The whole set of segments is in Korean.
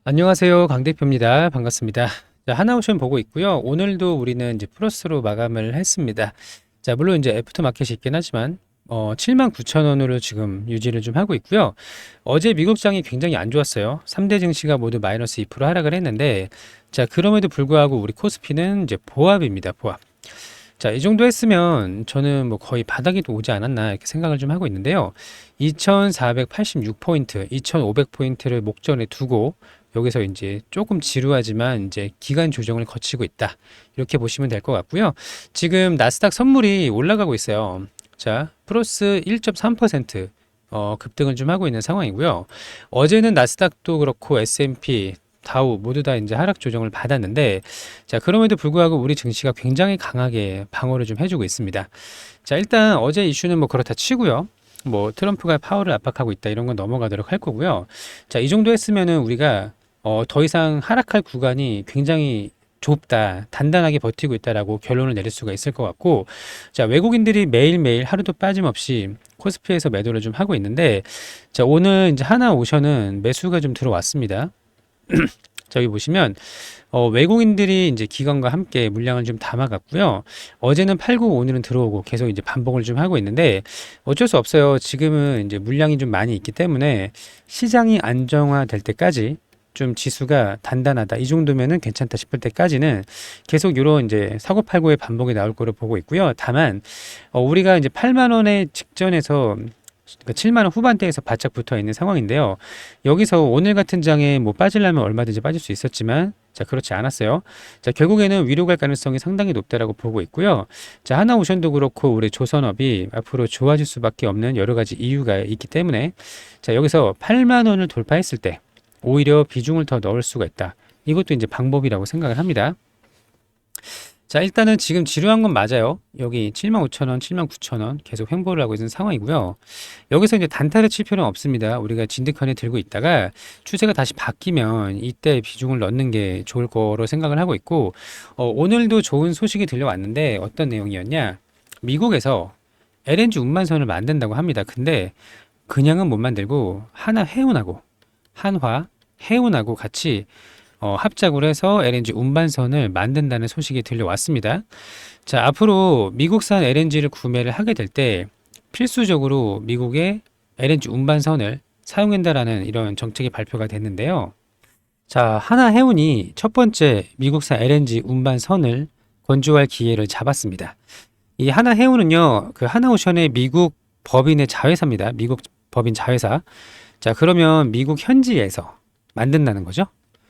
안녕하세요. 강 대표입니다. 반갑습니다. 자, 하나오션 보고 있고요. 오늘도 우리는 이제 플러스로 마감을 했습니다. 자, 물론 이제 애프터 마켓이 있긴 하지만 79,000원으로 지금 유지를 좀 하고 있고요. 어제 미국장이 굉장히 안 좋았어요. 3대 증시가 모두 마이너스 2% 하락을 했는데, 자, 그럼에도 불구하고 우리 코스피는 이제 보합입니다. 보합. 자, 이 정도 했으면 저는 뭐 거의 바닥에도 오지 않았나 이렇게 생각을 좀 하고 있는데요. 2486포인트, 2500포인트를 목전에 두고 여기서 이제 조금 지루하지만 이제 기간 조정을 거치고 있다. 이렇게 보시면 될 것 같고요. 지금 나스닥 선물이 올라가고 있어요. 자, 플러스 1.3% 급등을 좀 하고 있는 상황이고요. 어제는 나스닥도 그렇고 S&P 다우 모두 다 이제 하락 조정을 받았는데, 자, 그럼에도 불구하고 우리 증시가 굉장히 강하게 방어를 좀 해주고 있습니다. 자, 일단 어제 이슈는 뭐 그렇다 치고요. 뭐 트럼프가 파월을 압박하고 있다 이런 건 넘어가도록 할 거고요. 자, 이 정도 했으면은 우리가 더 이상 하락할 구간이 굉장히 좁다, 단단하게 버티고 있다라고 결론을 내릴 수가 있을 것 같고, 자, 외국인들이 매일매일 하루도 빠짐없이 코스피에서 매도를 좀 하고 있는데, 자, 오늘 이제 하나오션은 매수가 좀 들어왔습니다. 저기 보시면 외국인들이 이제 기관과 함께 물량을 좀 담아갔고요. 어제는 팔고 오늘은 들어오고 계속 이제 반복을 좀 하고 있는데 어쩔 수 없어요. 지금은 이제 물량이 좀 많이 있기 때문에 시장이 안정화될 때까지 좀 지수가 단단하다 이 정도면은 괜찮다 싶을 때까지는 계속 이런 이제 사고팔고의 반복이 나올 거로 보고 있고요. 다만 우리가 이제 8만 원의 직전에서 그 7만 원 후반대에서 바짝 붙어 있는 상황인데요. 여기서 오늘 같은 장에 뭐 빠지려면 얼마든지 빠질 수 있었지만 자, 그렇지 않았어요. 자, 결국에는 위로 갈 가능성이 상당히 높다라고 보고 있고요. 자, 하나오션도 그렇고 우리 조선업이 앞으로 좋아질 수밖에 없는 여러 가지 이유가 있기 때문에 자, 여기서 8만 원을 돌파했을 때 오히려 비중을 더 넣을 수가 있다. 이것도 이제 방법이라고 생각을 합니다. 자, 일단은 지금 지루한 건 맞아요. 여기 75,000원, 79,000원 계속 횡보를 하고 있는 상황이고요. 여기서 이제 단타를 칠 필요는 없습니다. 우리가 진득하게 들고 있다가 추세가 다시 바뀌면 이때 비중을 넣는 게 좋을 거로 생각을 하고 있고, 오늘도 좋은 소식이 들려왔는데 어떤 내용이었냐? 미국에서 LNG 운반선을 만든다고 합니다. 근데 그냥은 못 만들고 하나 해운하고 한화, 해운하고 같이 합작을 해서 LNG 운반선을 만든다는 소식이 들려왔습니다. 자, 앞으로 미국산 LNG를 구매를 하게 될 때 필수적으로 미국의 LNG 운반선을 사용한다라는 이런 정책이 발표가 됐는데요. 자, 하나해운이 첫 번째 미국산 LNG 운반선을 건조할 기회를 잡았습니다. 이 하나해운은요, 그 하나오션의 미국 법인의 자회사입니다. 미국 법인 자회사. 자, 그러면 미국 현지에서 만든다는 거죠.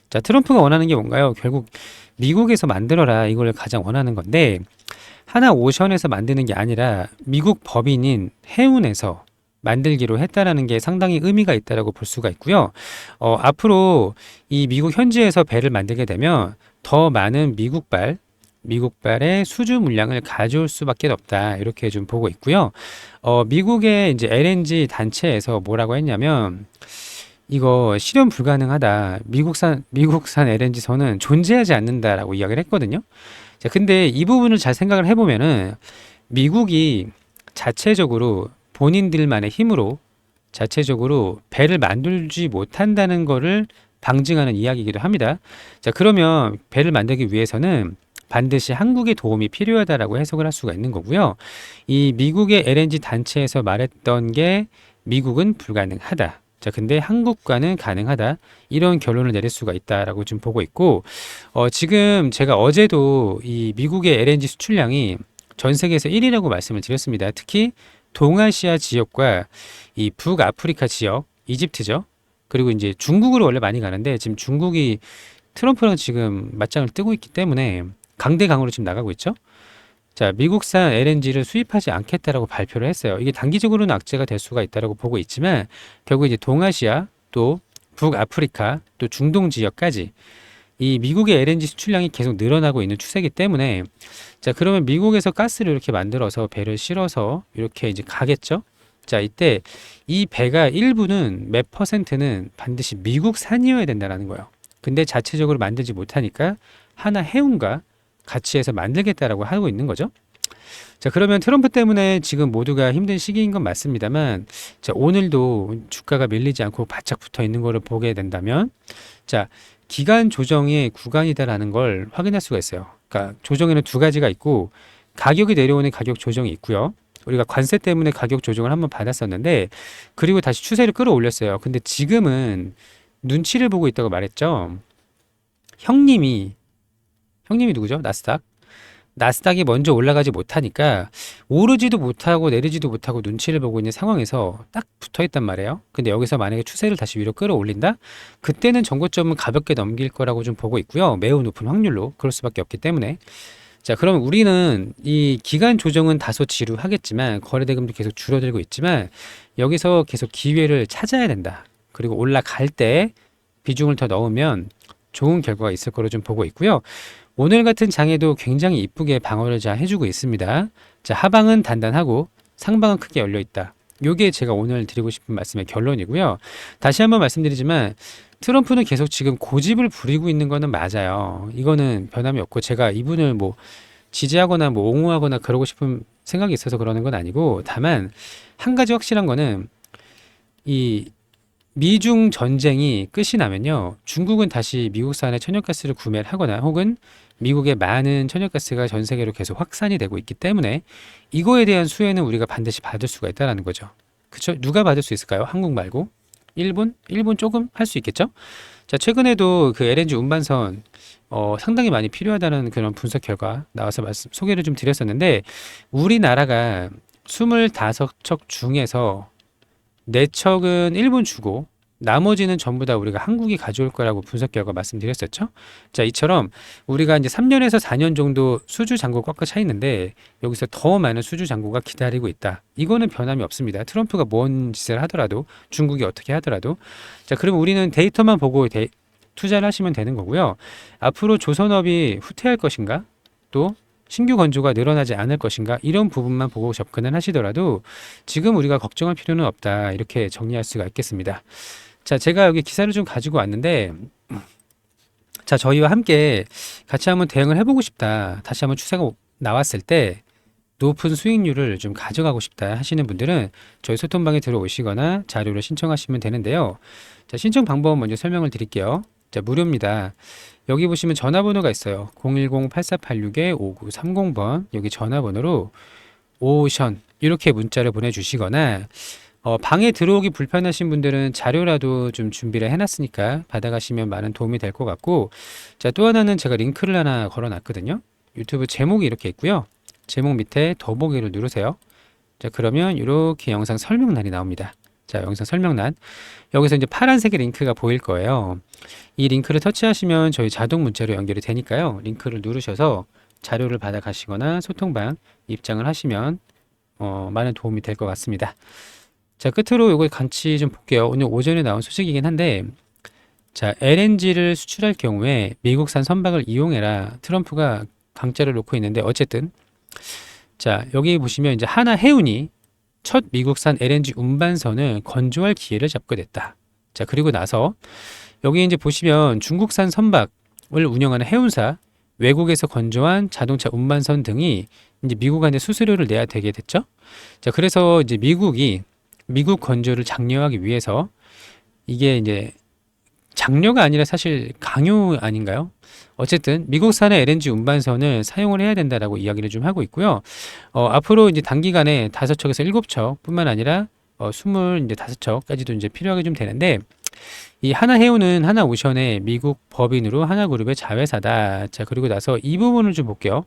자, 트럼프가 원하는 게 뭔가요? 결국 미국에서 만들어라 이걸 가장 원하는 건데 하나오션에서 만드는 게 아니라 미국 법인인 해운에서 만들기로 했다라는 게 상당히 의미가 있다라고 볼 수가 있고요. 앞으로 이 미국 현지에서 배를 만들게 되면 더 많은 미국발의 수주 물량을 가져올 수밖에 없다. 이렇게 좀 보고 있고요. 미국의 이제 LNG 단체에서 뭐라고 했냐면 이거 실현 불가능하다. 미국산 LNG 선은 존재하지 않는다라고 이야기를 했거든요. 자, 근데 이 부분을 잘 생각을 해보면은 미국이 자체적으로 본인들만의 힘으로 자체적으로 배를 만들지 못한다는 거를 방증하는 이야기이기도 합니다. 자, 그러면 배를 만들기 위해서는 반드시 한국의 도움이 필요하다라고 해석을 할 수가 있는 거고요. 이 미국의 LNG 단체에서 말했던 게 미국은 불가능하다. 자, 근데 한국과는 가능하다. 이런 결론을 내릴 수가 있다라고 좀 보고 있고, 지금 제가 어제도 이 미국의 LNG 수출량이 전 세계에서 1위라고 말씀을 드렸습니다. 특히 동아시아 지역과 이 북아프리카 지역, 이집트죠. 그리고 이제 중국으로 원래 많이 가는데 지금 중국이 트럼프랑 지금 맞짱을 뜨고 있기 때문에 강대강으로 지금 나가고 있죠. 자, 미국산 LNG를 수입하지 않겠다라고 발표를 했어요. 이게 단기적으로는 악재가 될 수가 있다라고 보고 있지만 결국 이제 동아시아 또 북아프리카 또 중동 지역까지 이 미국의 LNG 수출량이 계속 늘어나고 있는 추세이기 때문에 자, 그러면 미국에서 가스를 이렇게 만들어서 배를 실어서 이렇게 이제 가겠죠. 자, 이때 이 배가 일부는 몇 퍼센트는 반드시 미국산이어야 된다라는 거예요. 근데 자체적으로 만들지 못하니까 하나 해운과 같이 해서 만들겠다라고 하고 있는 거죠. 자, 그러면 트럼프 때문에 지금 모두가 힘든 시기인 건 맞습니다만, 자, 오늘도 주가가 밀리지 않고 바짝 붙어 있는 거를 보게 된다면, 자, 기간 조정의 구간이다라는 걸 확인할 수가 있어요. 그러니까 조정에는 두 가지가 있고 가격이 내려오는 가격 조정이 있고요. 우리가 관세 때문에 가격 조정을 한번 받았었는데 그리고 다시 추세를 끌어올렸어요. 근데 지금은 눈치를 보고 있다고 말했죠. 형님이 누구죠? 나스닥이 먼저 올라가지 못하니까 오르지도 못하고 내리지도 못하고 눈치를 보고 있는 상황에서 딱 붙어 있단 말이에요. 근데 여기서 만약에 추세를 다시 위로 끌어올린다? 그때는 정고점은 가볍게 넘길 거라고 좀 보고 있고요. 매우 높은 확률로 그럴 수밖에 없기 때문에. 자, 그럼 우리는 이 기간 조정은 다소 지루하겠지만 거래대금도 계속 줄어들고 있지만 여기서 계속 기회를 찾아야 된다. 그리고 올라갈 때 비중을 더 넣으면 좋은 결과가 있을 거로 좀 보고 있고요. 오늘 같은 장에도 굉장히 이쁘게 방어를 잘 해주고 있습니다. 자, 하방은 단단하고 상방은 크게 열려 있다. 요게 제가 오늘 드리고 싶은 말씀의 결론이고요. 다시 한번 말씀드리지만 트럼프는 계속 지금 고집을 부리고 있는 거는 맞아요. 이거는 변함이 없고 제가 이분을 뭐 지지하거나 뭐 옹호하거나 그러고 싶은 생각이 있어서 그러는 건 아니고 다만 한 가지 확실한 거는 이 미중 전쟁이 끝이 나면요. 중국은 다시 미국산의 천연가스를 구매를 하거나 혹은 미국의 많은 천연가스가 전 세계로 계속 확산이 되고 있기 때문에 이거에 대한 수혜는 우리가 반드시 받을 수가 있다는 거죠. 그쵸? 누가 받을 수 있을까요? 한국 말고? 일본? 일본 조금 할 수 있겠죠? 자, 최근에도 그 LNG 운반선 상당히 많이 필요하다는 그런 분석 결과 나와서 소개를 좀 드렸었는데 우리나라가 25척 중에서 4척은 일본 주고 나머지는 전부 다 우리가 한국이 가져올 거라고 분석 결과 말씀드렸었죠. 자, 이처럼 우리가 이제 3년에서 4년 정도 수주 잔고 꽉꽉 차 있는데 여기서 더 많은 수주 잔고가 기다리고 있다. 이거는 변함이 없습니다. 트럼프가 뭔 짓을 하더라도 중국이 어떻게 하더라도 자, 그럼 우리는 데이터만 보고 투자를 하시면 되는 거고요. 앞으로 조선업이 후퇴할 것인가? 또 신규 건조가 늘어나지 않을 것인가 이런 부분만 보고 접근을 하시더라도 지금 우리가 걱정할 필요는 없다 이렇게 정리할 수가 있겠습니다. 자, 제가 여기 기사를 좀 가지고 왔는데 자, 저희와 함께 같이 한번 대응을 해보고 싶다, 다시 한번 추세가 나왔을 때 높은 수익률을 좀 가져가고 싶다 하시는 분들은 저희 소통방에 들어오시거나 자료를 신청하시면 되는데요. 자, 신청 방법 먼저 설명을 드릴게요. 자, 무료입니다. 여기 보시면 전화번호가 있어요. 010-8486-5930번 여기 전화번호로 오션 이렇게 문자를 보내주시거나 방에 들어오기 불편하신 분들은 자료라도 좀 준비를 해놨으니까 받아가시면 많은 도움이 될 것 같고 자, 또 하나는 제가 링크를 하나 걸어놨거든요. 유튜브 제목이 이렇게 있고요. 제목 밑에 더보기를 누르세요. 자, 그러면 이렇게 영상 설명란이 나옵니다. 자, 영상 설명란 여기서 이제 파란색의 링크가 보일 거예요. 이 링크를 터치하시면 저희 자동 문자로 연결이 되니까요. 링크를 누르셔서 자료를 받아 가시거나 소통방 입장을 하시면 많은 도움이 될 것 같습니다. 자, 끝으로 이거 같이 좀 볼게요. 오늘 오전에 나온 소식이긴 한데 자, LNG를 수출할 경우에 미국산 선박을 이용해라 트럼프가 강자를 놓고 있는데 어쨌든 자, 여기 보시면 이제 하나해운이 첫 미국산 LNG 운반선을 건조할 기회를 잡게 됐다. 자, 그리고 나서 여기 이제 보시면 중국산 선박을 운영하는 해운사, 외국에서 건조한 자동차 운반선 등이 이제 미국한테 수수료를 내야 되게 됐죠. 자, 그래서 이제 미국 건조를 장려하기 위해서 이게 이제 장려가 아니라 사실 강요 아닌가요? 어쨌든 미국산의 LNG 운반선을 사용을 해야 된다라고 이야기를 좀 하고 있고요. 앞으로 이제 단기간에 5척에서 7척 뿐만 아니라 25척까지도 이제 필요하게 좀 되는데 이 하나해운은 하나오션의 미국 법인으로 하나그룹의 자회사다. 자, 그리고 나서 이 부분을 좀 볼게요.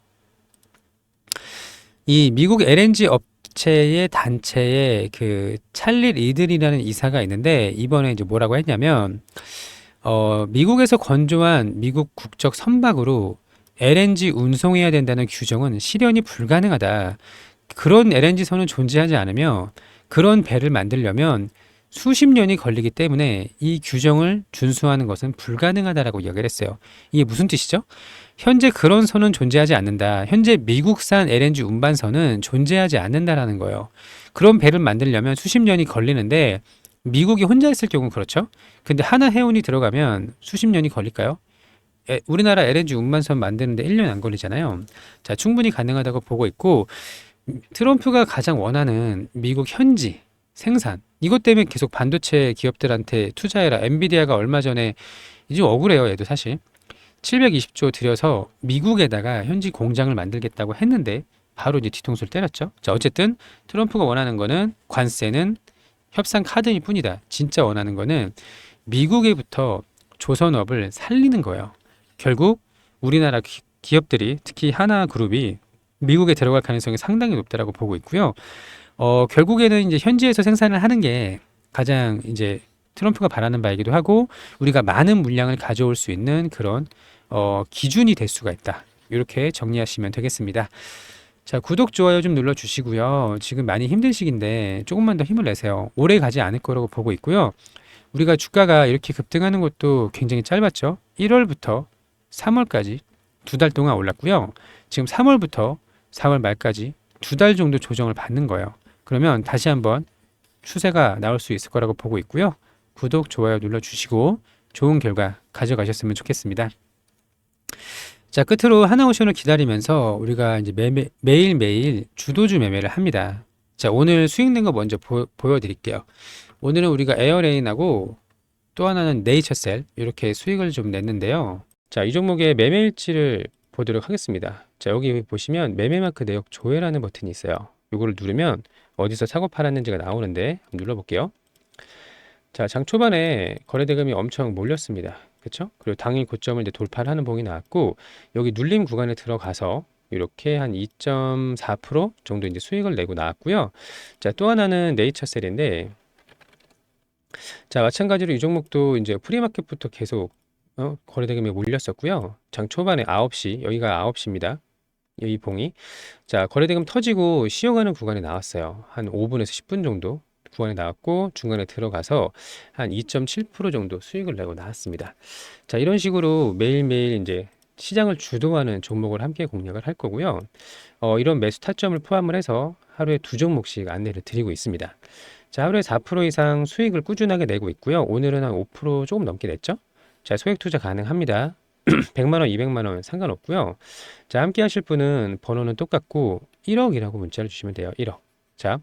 이 미국 LNG 업체의 단체의 그 찰리 리들이라는 이사가 있는데 이번에 이제 뭐라고 했냐면 미국에서 건조한 미국 국적 선박으로 LNG 운송해야 된다는 규정은 실현이 불가능하다. 그런 LNG 선은 존재하지 않으며 그런 배를 만들려면 수십 년이 걸리기 때문에 이 규정을 준수하는 것은 불가능하다라고 이야기를 했어요. 이게 무슨 뜻이죠? 현재 그런 선은 존재하지 않는다. 현재 미국산 LNG 운반선은 존재하지 않는다라는 거예요. 그런 배를 만들려면 수십 년이 걸리는데 미국이 혼자 있을 경우는 그렇죠. 근데 하나해운이 들어가면 수십 년이 걸릴까요? 우리나라 LNG 운반선 만드는데 1년 안 걸리잖아요. 자, 충분히 가능하다고 보고 있고 트럼프가 가장 원하는 미국 현지 생산. 이것 때문에 계속 반도체 기업들한테 투자해라. 엔비디아가 얼마 전에 이제 억울해요. 얘도 사실 720조 들여서 미국에다가 현지 공장을 만들겠다고 했는데 바로 이제 뒤통수를 때렸죠. 자, 어쨌든 트럼프가 원하는 거는 관세는 협상 카드일 뿐이다. 진짜 원하는 거는 미국에부터 조선업을 살리는 거예요. 결국 우리나라 기업들이 특히 하나그룹이 미국에 들어갈 가능성이 상당히 높다라고 보고 있고요. 결국에는 이제 현지에서 생산을 하는 게 가장 이제 트럼프가 바라는 바이기도 하고 우리가 많은 물량을 가져올 수 있는 그런 기준이 될 수가 있다. 이렇게 정리하시면 되겠습니다. 자, 구독, 좋아요 좀 눌러주시고요. 지금 많이 힘든 시기인데 조금만 더 힘을 내세요. 오래 가지 않을 거라고 보고 있고요. 우리가 주가가 이렇게 급등하는 것도 굉장히 짧았죠. 1월부터 3월까지 2달 동안 올랐고요. 지금 3월부터 4월 말까지 2달 정도 조정을 받는 거예요. 그러면 다시 한번 추세가 나올 수 있을 거라고 보고 있고요. 구독, 좋아요 눌러주시고 좋은 결과 가져가셨으면 좋겠습니다. 자, 끝으로 하나오션을 기다리면서 우리가 이제 매일매일 주도주 매매를 합니다. 자, 오늘 수익 낸 거 먼저 보여드릴게요. 오늘은 우리가 에어레인하고 또 하나는 네이처셀 이렇게 수익을 좀 냈는데요. 자, 이 종목의 매매일지를 보도록 하겠습니다. 자, 여기 보시면 매매마크 내역 조회라는 버튼이 있어요. 이거를 누르면 어디서 사고 팔았는지가 나오는데 눌러볼게요. 자, 장 초반에 거래대금이 엄청 몰렸습니다. 그쵸? 그리고 당일 고점을 이제 돌파를 하는 봉이 나왔고 여기 눌림 구간에 들어가서 이렇게 한 2.4% 정도 이제 수익을 내고 나왔고요. 자, 또 하나는 네이처셀인데 자, 마찬가지로 이 종목도 이제 프리마켓부터 계속 거래대금이 몰렸었고요. 장 초반에 9시, 여기가 9시입니다. 이 봉이. 자, 거래대금 터지고 쉬어가는 구간에 나왔어요. 한 5분에서 10분 정도 구간에 나왔고 중간에 들어가서 한 2.7% 정도 수익을 내고 나왔습니다. 자, 이런 식으로 매일매일 이제 시장을 주도하는 종목을 함께 공략을 할 거고요. 이런 매수 타점을 포함을 해서 하루에 2종목씩 안내를 드리고 있습니다. 자, 하루에 4% 이상 수익을 꾸준하게 내고 있고요. 오늘은 한 5% 조금 넘게 냈죠. 자, 소액 투자 가능합니다. 100만 원, 200만 원 상관없고요. 자, 함께 하실 분은 번호는 똑같고 1억이라고 문자를 주시면 돼요. 1억. 자,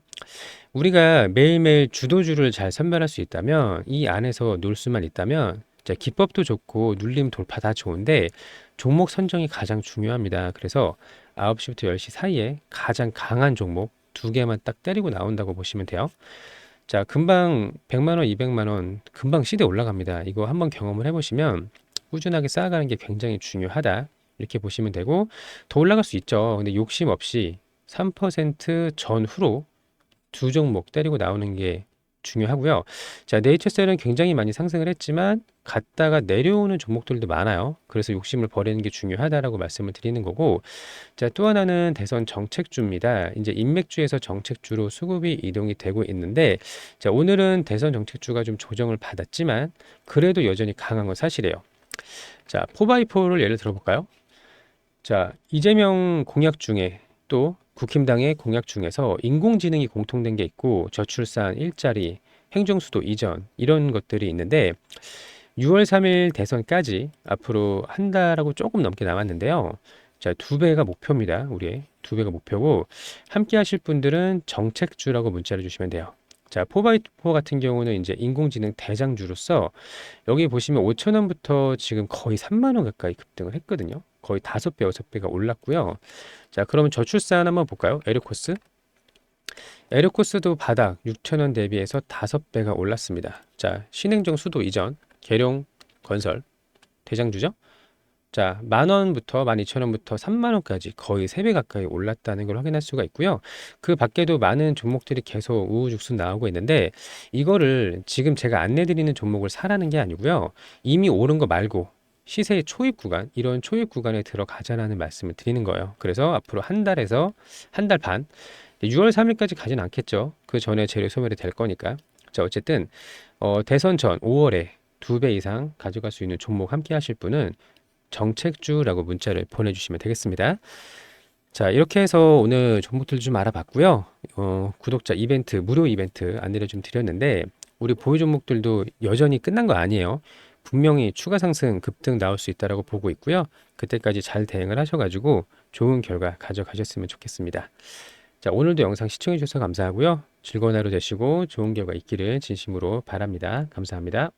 우리가 매일매일 주도주를 잘 선별할 수 있다면 이 안에서 놀 수만 있다면 자, 기법도 좋고 눌림 돌파 다 좋은데 종목 선정이 가장 중요합니다. 그래서 9시부터 10시 사이에 가장 강한 종목 2개만 딱 때리고 나온다고 보시면 돼요. 자, 금방 100만 원, 200만 원 금방 시대 올라갑니다. 이거 한번 경험을 해보시면 꾸준하게 쌓아가는 게 굉장히 중요하다. 이렇게 보시면 되고 더 올라갈 수 있죠. 근데 욕심 없이 3% 전후로 2종목 때리고 나오는 게 중요하고요. 자, 네이처셀은 굉장히 많이 상승을 했지만 갔다가 내려오는 종목들도 많아요. 그래서 욕심을 버리는 게 중요하다라고 말씀을 드리는 거고, 자, 또 하나는 대선 정책주입니다. 이제 인맥주에서 정책주로 수급이 이동이 되고 있는데, 자, 오늘은 대선 정책주가 좀 조정을 받았지만 그래도 여전히 강한 건 사실이에요. 자, 4x4를 예를 들어볼까요? 자, 이재명 공약 중에 또 국힘당의 공약 중에서 인공지능이 공통된 게 있고 저출산, 일자리, 행정수도 이전 이런 것들이 있는데 6월 3일 대선까지 앞으로 한 달하고 조금 넘게 남았는데요. 자, 2배가 목표입니다. 우리의 2배가 목표고 함께 하실 분들은 정책주라고 문자를 주시면 돼요. 자, 4x4 같은 경우는 이제 인공지능 대장주로서 여기 보시면 5천 원부터 지금 거의 3만 원 가까이 급등을 했거든요. 거의 5배, 6배가 올랐고요. 자, 그러면 저출산 한번 볼까요? 에르코스. 에르코스도 바닥 6천 원 대비해서 5배가 올랐습니다. 자, 신행정 수도 이전, 계룡 건설 대장주죠. 자, 10,000원부터 12,000원부터 3만 원까지 거의 3배 가까이 올랐다는 걸 확인할 수가 있고요. 그 밖에도 많은 종목들이 계속 우후죽순 나오고 있는데 이거를 지금 제가 안내드리는 종목을 사라는 게 아니고요. 이미 오른 거 말고 시세의 초입 구간, 이런 초입 구간에 들어가자라는 말씀을 드리는 거예요. 그래서 앞으로 한 달에서 한 달 반, 6월 3일까지 가진 않겠죠. 그 전에 재료 소멸이 될 거니까. 자, 어쨌든 대선 전 5월에 2배 이상 가져갈 수 있는 종목 함께 하실 분은 정책주라고 문자를 보내주시면 되겠습니다. 자, 이렇게 해서 오늘 종목들 좀 알아봤고요. 구독자 이벤트, 무료 이벤트 안내를 좀 드렸는데 우리 보유 종목들도 여전히 끝난 거 아니에요. 분명히 추가 상승 급등 나올 수 있다라고 보고 있고요. 그때까지 잘 대응을 하셔가지고 좋은 결과 가져가셨으면 좋겠습니다. 자, 오늘도 영상 시청해 주셔서 감사하고요. 즐거운 하루 되시고 좋은 결과 있기를 진심으로 바랍니다. 감사합니다.